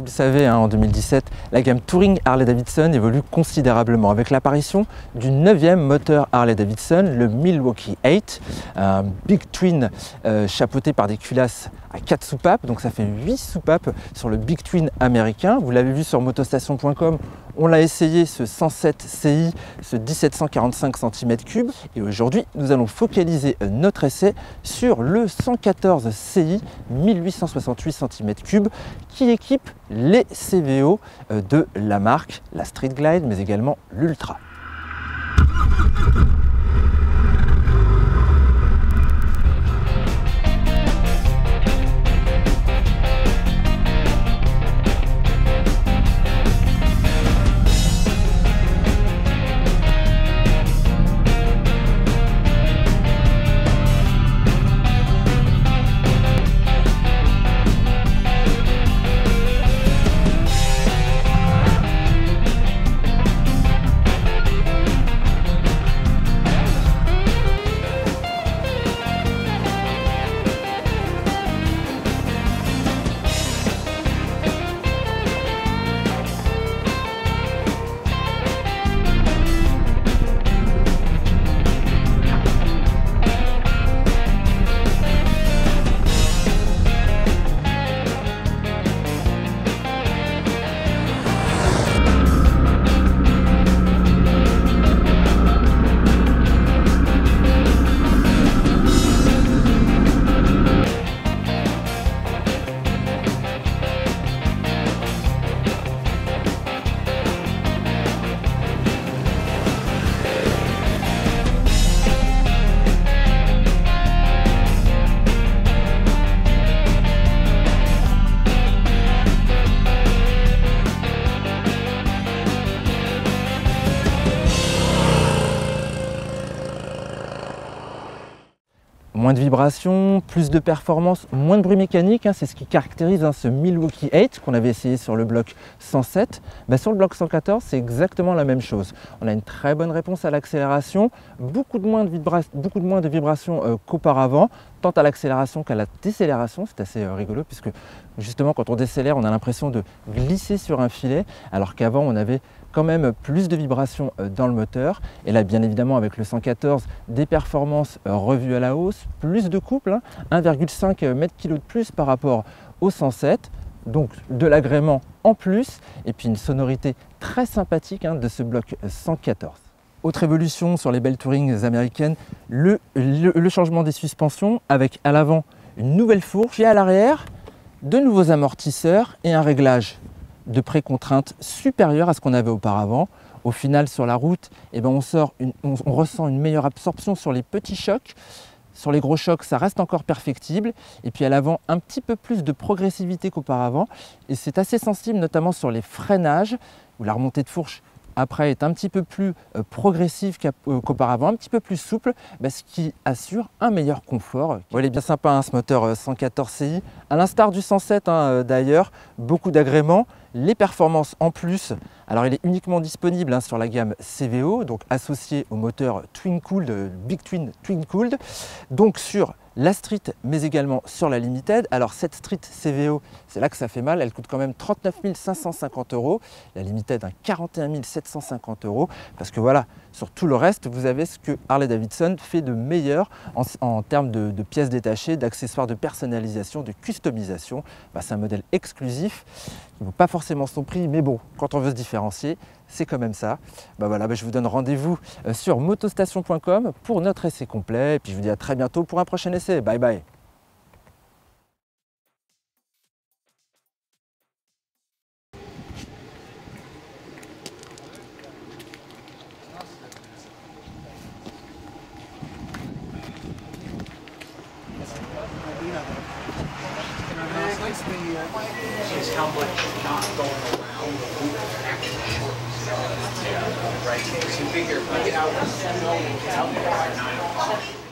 le savez, en 2017, la gamme Touring Harley-Davidson évolue considérablement avec l'apparition du 9e moteur Harley-Davidson, le Milwaukee 8, un Big Twin chapeauté par des culasses à 4 soupapes, donc ça fait 8 soupapes sur le Big Twin américain. Vous l'avez vu sur motostation.com, on l'a essayé ce 107 CI, ce 1745 cm3, et aujourd'hui nous allons focaliser notre essai sur le 114 CI 1868 cm3 qui équipe les CVO de la marque, la Street Glide mais également l'Ultra. Moins de vibrations, plus de performance, moins de bruit mécanique, c'est ce qui caractérise ce Milwaukee 8 qu'on avait essayé sur le bloc 107. Sur le bloc 114, c'est exactement la même chose. On a une très bonne réponse à l'accélération, beaucoup de moins de vibrations qu'auparavant, tant à l'accélération qu'à la décélération. C'est assez rigolo puisque justement quand on décélère, on a l'impression de glisser sur un filet, alors qu'avant on avait quand même plus de vibrations dans le moteur. Et là, bien évidemment, avec le 114, des performances revues à la hausse, plus de couple, 1,5 m/kg de plus par rapport au 107, donc de l'agrément en plus, et puis une sonorité très sympathique de ce bloc 114. Autre évolution sur les belles Touring américaines, le changement des suspensions avec à l'avant une nouvelle fourche et à l'arrière de nouveaux amortisseurs et un réglage de pré-contrainte supérieure à ce qu'on avait auparavant. Au final, sur la route, on ressent une meilleure absorption sur les petits chocs. Sur les gros chocs, ça reste encore perfectible. Et puis à l'avant, un petit peu plus de progressivité qu'auparavant. Et c'est assez sensible, notamment sur les freinages, où la remontée de fourche après est un petit peu plus progressive qu'auparavant, un petit peu plus souple, ce qui assure un meilleur confort. Il est bien sympa ce moteur 114 CI, à l'instar du 107 d'ailleurs, beaucoup d'agréments, les performances en plus. Alors il est uniquement disponible sur la gamme CVO, donc associé au moteur Twin Cooled, Big Twin Twin Cooled, donc sur la Street mais également sur la Limited. Alors cette Street CVO, c'est là que ça fait mal, elle coûte quand même 39 550 €, la Limited 41 750 €, parce que voilà, sur tout le reste, vous avez ce que Harley-Davidson fait de meilleur en termes de pièces détachées, d'accessoires de personnalisation, de customisation. C'est un modèle exclusif qui ne vaut pas forcément son prix, mais bon, quand on veut se différencier, c'est quand même ça. Je vous donne rendez-vous sur motostation.com pour notre essai complet, et puis je vous dis à très bientôt pour un prochain essai. Bye bye. Is how much not going around actually right? So you figure if I get out there by 9 o'clock,